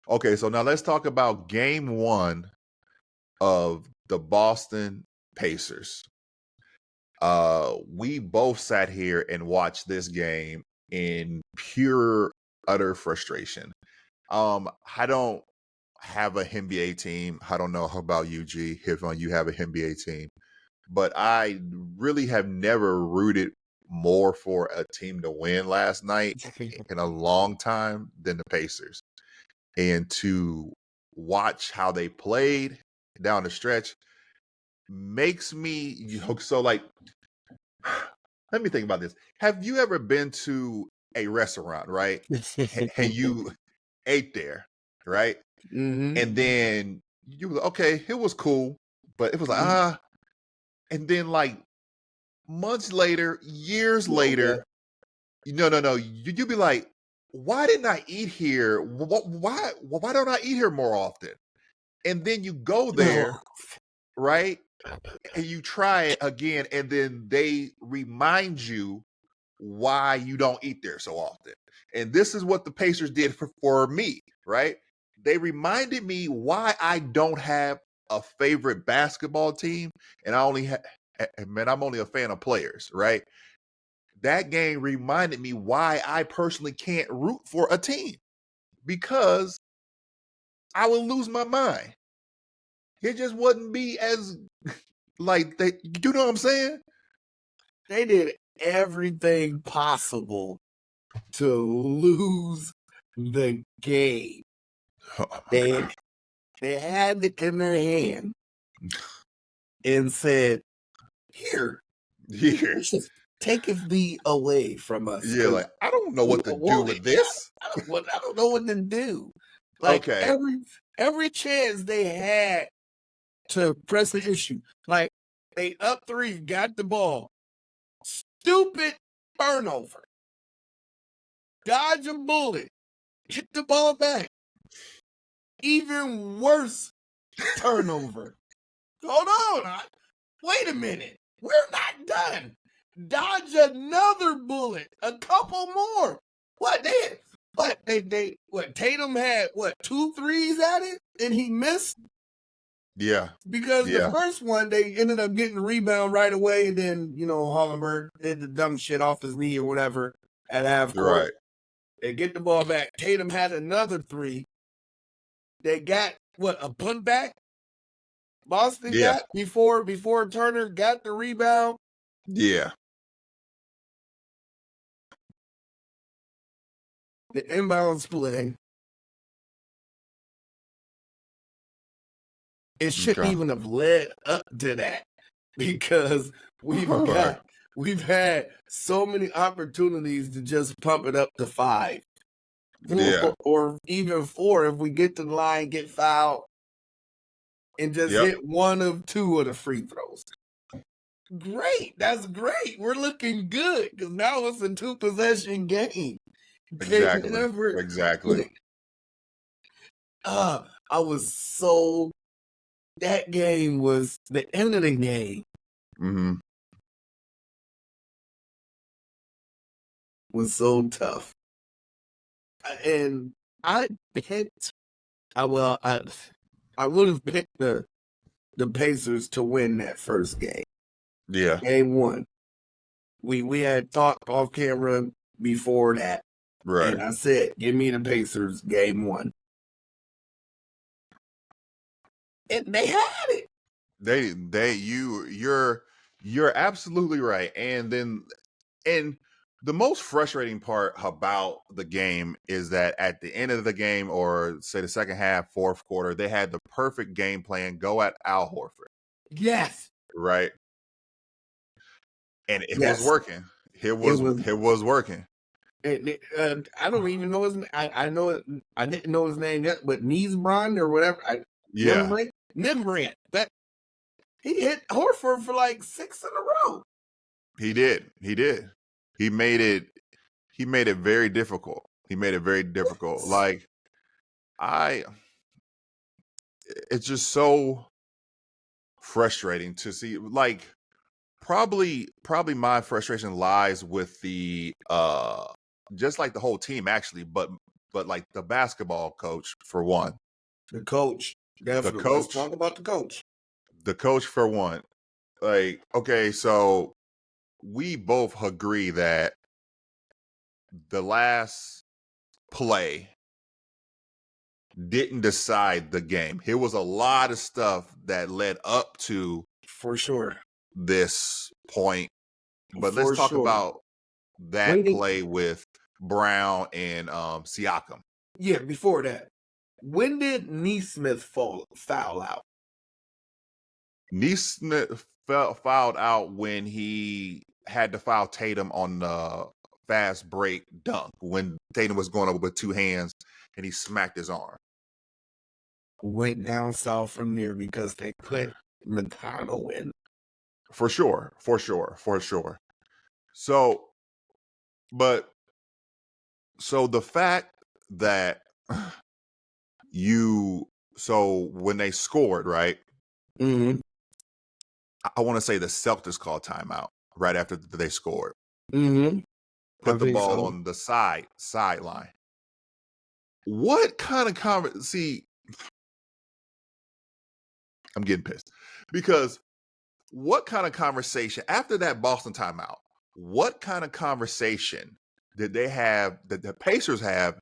Okay, so now let's talk about game one of the Boston Pacers. We both sat here and watched this game in pure utter frustration. I don't have a NBA team. I don't know about you, G, if you have an NBA team, but I really have never rooted more for a team to win last night in a long time than the Pacers. And to watch how they played down the stretch makes me so like let me think about this. Have you ever been to a restaurant, right? And you ate there, right? Mm-hmm. And then you were like, okay, it was cool, but it was like, and then like months later, years later, no, you be like, why didn't I eat here? Why don't I eat here more often? And then you go there, right? And you try it again, and then they remind you why you don't eat there so often. And this is what the Pacers did for me, right? They reminded me why I don't have a favorite basketball team, and I'm only a fan of players, right? That game reminded me why I personally can't root for a team, because I would lose my mind. It just wouldn't be as like they, you know what I'm saying? They did everything possible to lose the game. They had it in their hand and said, "Here, just take it away from us." Yeah, like I don't know what to do with this. I don't know what to do. Like every chance they had to press the issue, like they up 3, got the ball, stupid turnover, dodge a bullet, hit the ball back, even worse turnover. Hold on, wait a minute, we're not done. Dodge another bullet, a couple more. Tatum had 2 threes at it and he missed? Yeah. Because the first one, they ended up getting the rebound right away, and then, Haliburton did the dumb shit off his knee or whatever at half court. Right. They get the ball back. Tatum had another 3. They got, a punt back? Boston got before Turner got the rebound? Yeah. The inbounds play. It shouldn't even have led up to that, because we've had so many opportunities to just pump it up to 5. Or even 4 if we get to the line, get fouled, and just hit 1 of 2 of the free throws. Great. That's great. We're looking good, because now it's a 2-possession game. Exactly. That game was the end of the game. Mm-hmm. Was so tough. And I would have picked the Pacers to win that first game. Yeah. Game 1. We had talked off camera before that. Right. And I said, give me the Pacers game 1. And they had it. You're absolutely right. And the most frustrating part about the game is that at the end of the game, or say the second half, fourth quarter, they had the perfect game plan go at Al Horford. Yes. Right. And it was working. It was working. I don't even know his name. I didn't know his name yet, but Niesbrand or whatever. Nimbrand. That he hit Horford for like 6 in a row. He did. He made it very difficult. Like it's just so frustrating to see. Like probably my frustration lies with the just like the whole team actually, but but like the basketball coach for one. The coach. Definitely. The coach. Let's talk about the coach. The coach for one. Like, okay, so we both agree that the last play didn't decide the game. There was a lot of stuff that led up to for sure this point. But for let's talk sure. about that play with Brown and Siakam. Yeah, before that. When did Nesmith foul out? Nesmith fouled out when he had to foul Tatum on the fast break dunk when Tatum was going up with two hands and he smacked his arm. Went down south from there because they put McConnell in. For sure. So the fact that when they scored, right? Mm-hmm. I want to say the Celtics called timeout right after they scored. Mm-hmm. Put the ball on the sideline. What kind of see? I'm getting pissed because what kind of conversation after that Boston timeout? What kind of conversation did they have that the Pacers have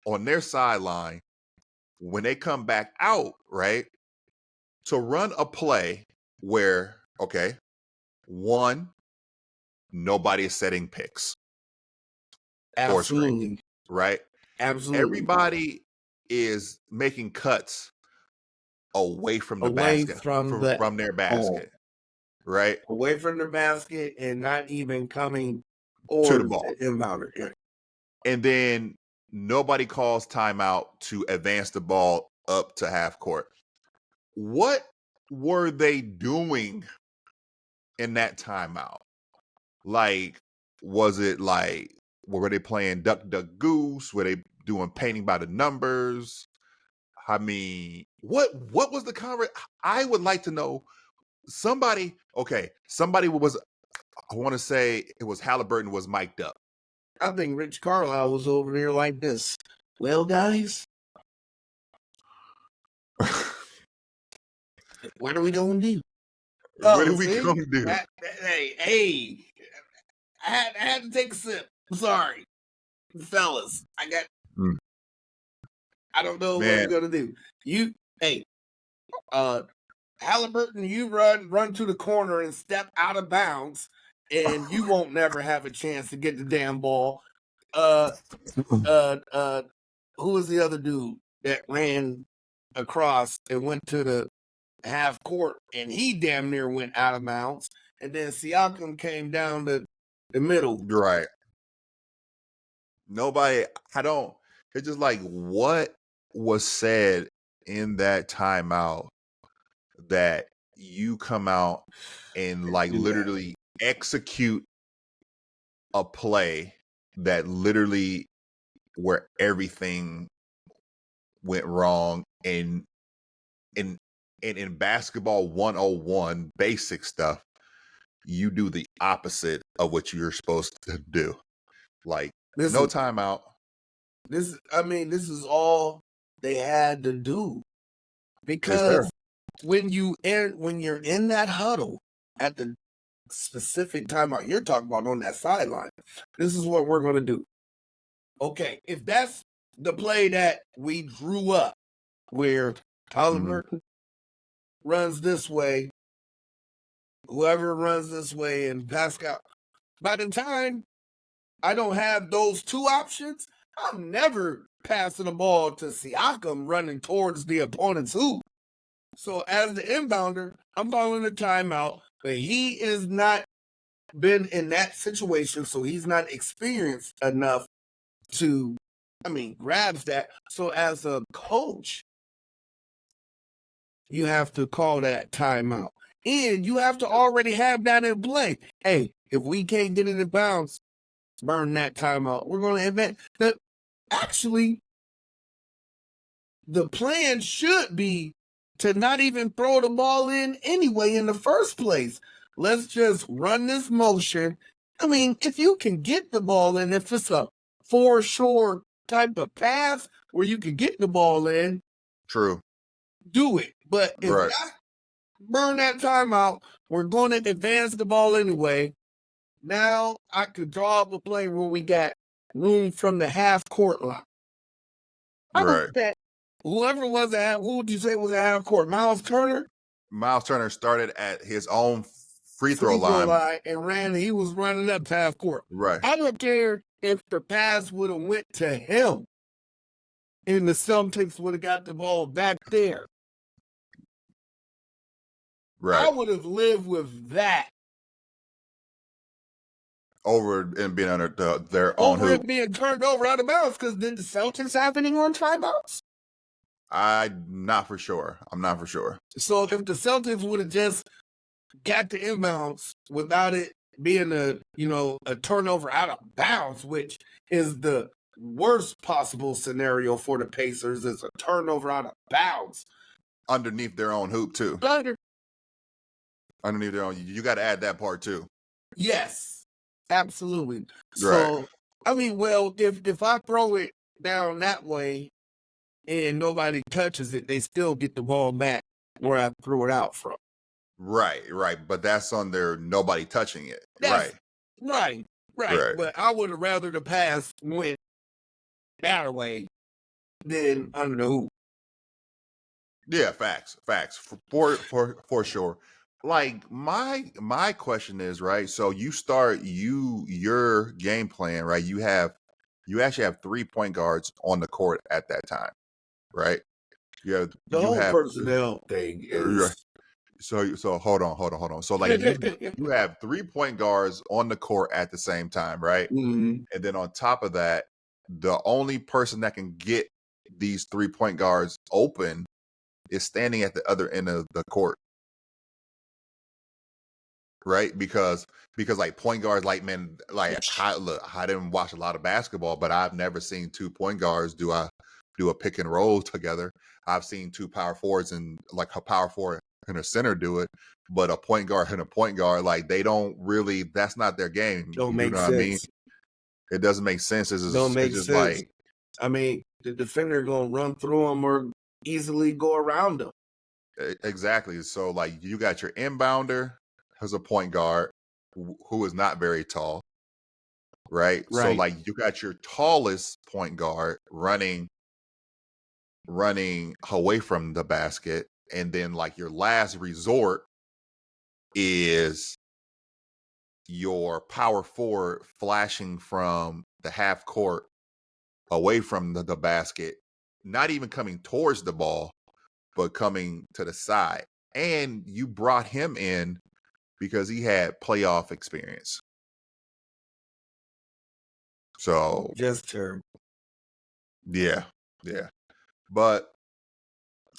on their sideline when they come back out, right? To run a play where, okay, one, nobody is setting picks. Absolutely. Right? Absolutely. Everybody is making cuts away from the basket, from their basket. Right? Away from the basket and not even coming to the ball. Inbounder. Yeah. And then nobody calls timeout to advance the ball up to half court. What were they doing in that timeout? Like, was it like, were they playing Duck, Duck, Goose? Were they doing painting by the numbers? I mean, what was the conversation? I would like to know. Somebody was, I want to say it was Haliburton was mic'd up. I think Rich Carlisle was over there like this. Well, guys, what are we going to do? What are we going to do? Hey, I had to take a sip. I'm sorry. Fellas, I don't know what we're going to do. Haliburton, you run to the corner and step out of bounds, and you won't never have a chance to get the damn ball. Who was the other dude that ran across and went to the half court, and he damn near went out of bounds, and then Siakam came down the middle. Right. Nobody, it's just like, what was said in that timeout that you come out and like literally execute a play that literally where everything went wrong in basketball 101 basic stuff, you do the opposite of what you're supposed to do. Like, no timeout. This is all they had to do. Because when you're in that huddle at the specific timeout you're talking about on that sideline, this is what we're going to do. Okay, if that's the play that we drew up, where Haliburton runs this way, whoever runs this way, and Pascal, by the time I don't have those two options, I'm never passing the ball to Siakam running towards the opponent's hoop. So as the inbounder, I'm calling a timeout, but he is not been in that situation, so he's not experienced enough to, grabs that. So as a coach, you have to call that timeout. And you have to already have that in play. Hey, if we can't get it in bounds, burn that timeout. We're going to advance. Actually, the plan should be to not even throw the ball in anyway in the first place. Let's just run this motion. If you can get the ball in, if it's a for sure type of pass where you can get the ball in, True. do it. But if Right. not, burn that timeout. We're going to advance the ball anyway. Now I could draw up a play where we got room from the half court line. I Right. bet whoever was at, who would you say was at half court? Miles Turner? Miles Turner started at his own free throw line and he was running up to half court. Right. I don't care if the pass would have went to him and the Celtics would have got the ball back there. Right. I would have lived with that. Over and being under their own hoop. Over it being turned over out of bounds, because then the Celtics happening on timeouts? I'm not for sure. So if the Celtics would have just got the inbounds without it being a turnover out of bounds, which is the worst possible scenario for the Pacers, is a turnover out of bounds. Underneath their own hoop, too. Underneath their own. You got to add that part, too. Yes. Absolutely. Right. So, I mean, well, if I throw it down that way and nobody touches it, they still get the ball back where I threw it out from. Right. But that's under nobody touching it. Right. But I would have rather the pass went that way than under the hoop. Yeah, facts. For sure. Like my question is, right? So you start your game plan, right? You actually have 3 point guards on the court at that time, right? The whole personnel thing is so hold on. So like you have 3 point guards on the court at the same time, right? Mm-hmm. And then on top of that, the only person that can get these 3 point guards open is standing at the other end of the court. Right, because like point guards, like, man, like I didn't watch a lot of basketball, but I've never seen 2 point guards do a pick and roll together. I've seen 2 power forwards and like a power forward and a center do it, but a point guard and a point guard, like they don't really. That's not their game. Don't make sense. What I mean? It doesn't make sense. Don't make sense. Like, I mean, the defender gonna run through them or easily go around them. Exactly. So like you got your inbounder as a point guard who is not very tall, right? So like you got your tallest point guard running away from the basket, and then like your last resort is your power forward flashing from the half court away from the basket, not even coming towards the ball, but coming to the side. And you brought him in because he had playoff experience. So just terrible. Yeah. But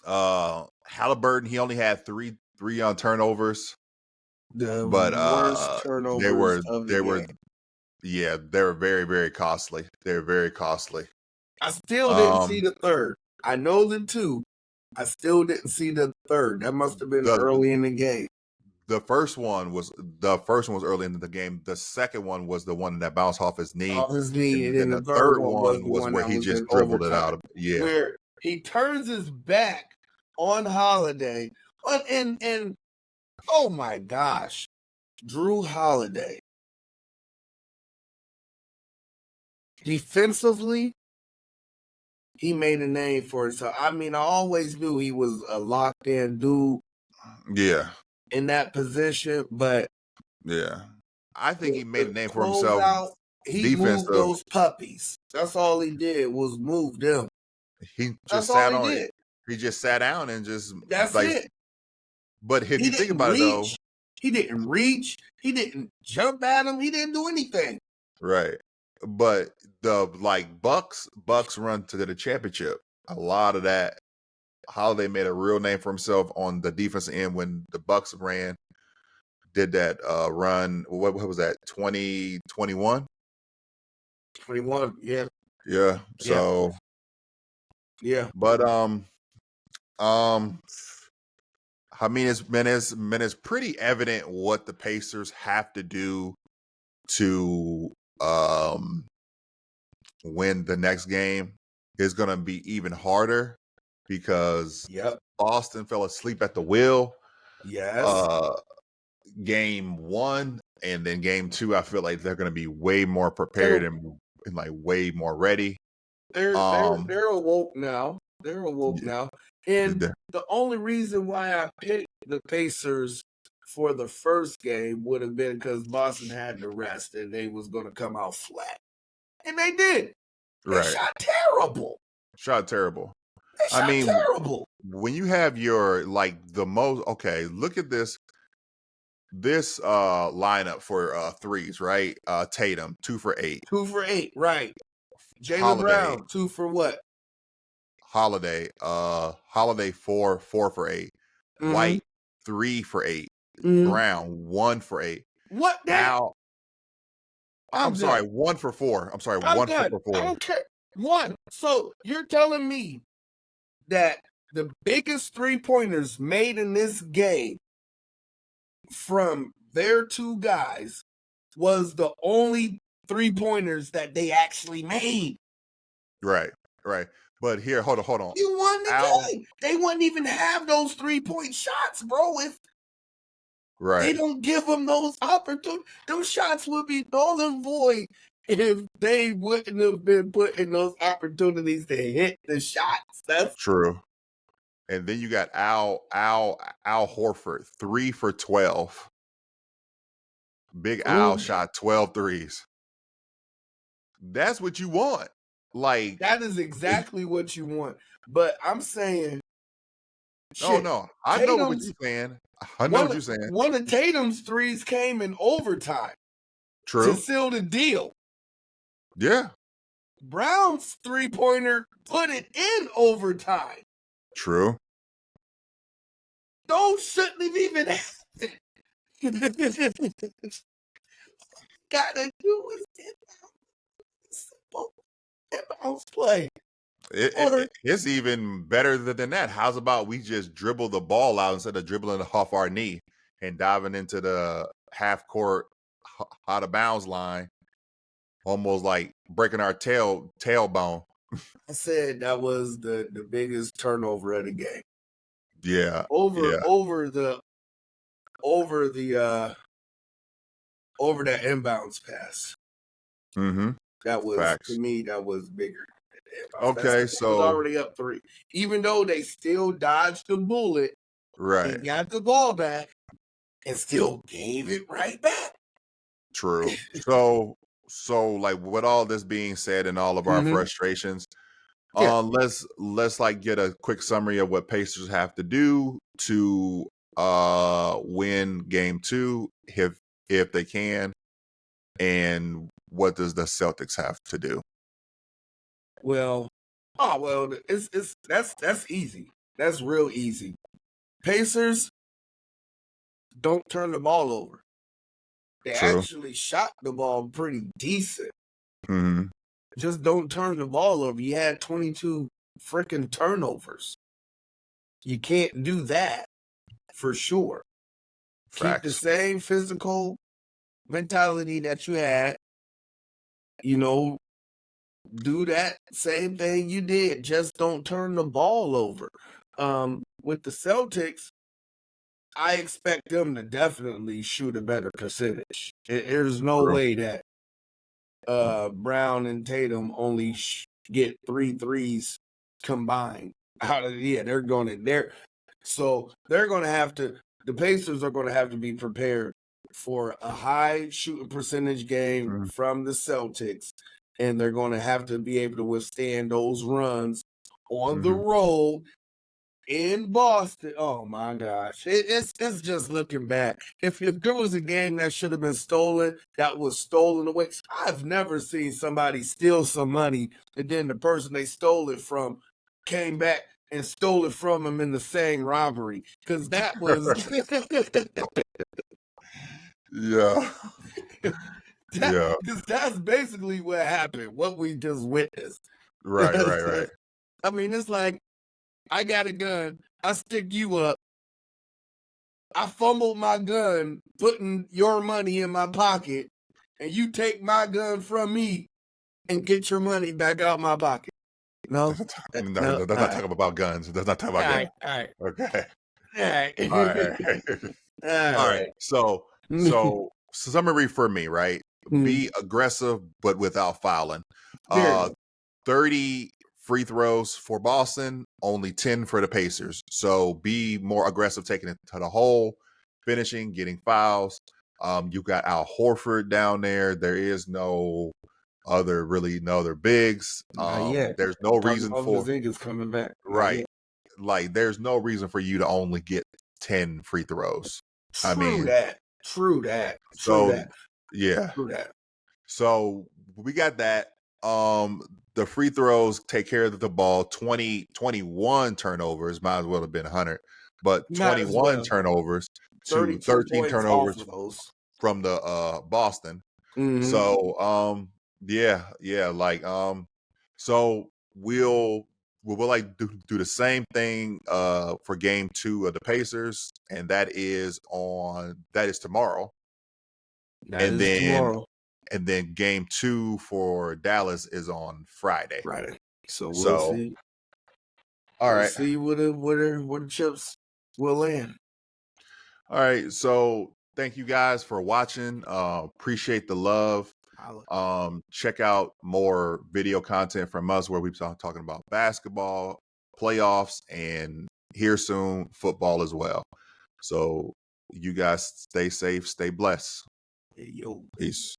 Haliburton, he only had three turnovers. The worst turnovers they were very, very costly. They're very costly. I still didn't see the third. I know the 2. I still didn't see the third. That must have been early in the game. The first one was early in the game. The second one was the one that bounced off his knee. And then the third one was where he just dribbled it out. Yeah. Where he turns his back on Holiday. And oh my gosh. Drew Holiday. Defensively, he made a name for himself. I mean, I always knew he was a locked in dude. Yeah. In that position, but yeah, I think he made a name for himself. He moved those puppies. That's all he did was move them. He just sat on it. He just sat down and just. That's it. But if you think about it, though, he didn't reach. He didn't jump at him. He didn't do anything. Right, but the Bucks run to the championship. A lot of that. Holiday made a real name for himself on the defensive end when the Bucks did that run. What was that? 2021? 21, yeah. Yeah. So yeah. But I mean it's pretty evident what the Pacers have to do to win the next game is going to be even harder because Boston fell asleep at the wheel. Yes. Game 1 and then game 2, I feel like they're going to be way more prepared and like way more ready. They're awoke now. They're awoke now. And the only reason why I picked the Pacers for the first game would have been because Boston had to rest and they was going to come out flat. And they did. They shot terrible. They shot terrible. When you have your look at this lineup for threes, right? Tatum 2 for 8. 2 for 8, right. Jaylen Brown 2 for what? Holiday 4 for 8. Mm-hmm. White 3 for 8. Mm-hmm. Brown 1 for 8. What now? I'm sorry, 1 for 4. I'm sorry, 1 for 4. I don't care. 1. So you're telling me that the biggest 3-pointers made in this game from their 2 guys was the only 3-pointers that they actually made. Right. But here, hold on. You won the game. They wouldn't even have those 3-point shots, bro. If they don't give them those opportunities, those shots would be null and void if they wouldn't have been putting those opportunities to hit the shots. That's true. And then you got Al Horford, 3 for 12. Big Al shot 12 threes. That's what you want. Like, that is exactly what you want. But I'm saying, no. I know what you're saying. One of Tatum's threes came in overtime. True. To seal the deal. Yeah. Brown's 3-pointer put it in overtime. True. Those shouldn't have even happened. Gotta do is simple inbounds play. It's even better than that. How's about we just dribble the ball out instead of dribbling it off our knee and diving into the half court out of bounds line, almost like breaking our tailbone. I said that was the biggest turnover of the game. Yeah. Over that inbounds pass. Mm-hmm. That was Facts. To me, that was bigger. Okay, so was already up 3. Even though they still dodged the bullet, right, and got the ball back, and still gave it right back. True. So like with all this being said and all of our frustrations, let's like get a quick summary of what Pacers have to do to win game 2 if they can, and what does the Celtics have to do? That's easy. That's real easy. Pacers don't turn the ball over. They actually shot the ball pretty decent. Mm-hmm. Just don't turn the ball over. You had 22 freaking turnovers. You can't do that for sure. Facts. Keep the same physical mentality that you had. Do that same thing you did. Just don't turn the ball over. With the Celtics, I expect them to definitely shoot a better percentage. There's no way that Brown and Tatum only get 3 threes combined. They're going to the Pacers are going to have to be prepared for a high shooting percentage game from the Celtics, and they're going to have to be able to withstand those runs on the road in Boston. Oh my gosh. It's just looking back. If there was a game that should have been stolen, that was stolen away. I've never seen somebody steal some money and then the person they stole it from came back and stole it from them in the same robbery. Because that was yeah. Because that's basically what happened, what we just witnessed. Right. I mean, it's like, I got a gun, I stick you up, I fumbled my gun, putting your money in my pocket, and you take my gun from me, and get your money back out my pocket. No, That's not talking about guns. That's not talking about guns. All right. Okay. All right. All right. So summary for me, right? Be aggressive, but without fouling. 30 free throws for Boston, only 10 for the Pacers. So be more aggressive, taking it to the hole, finishing, getting fouls. You got Al Horford down there. There is no other bigs. There's no reason for Zinga's coming back. Right. Like there's no reason for you to only get 10 free throws. True that. Yeah. True that. So we got that. The free throws take care of the ball. 21 turnovers, might as well have been 100, but 21 turnovers to 13 turnovers from the Boston. So so we'll like do the same thing for game 2 of the Pacers, and that is tomorrow. And then game 2 for Dallas is on Friday. So we'll see. All right. See where the chips will land. All right. So thank you guys for watching. Appreciate the love. Check out more video content from us where we're talking about basketball, playoffs, and here soon football as well. So you guys stay safe, stay blessed. Hey, yo. Peace.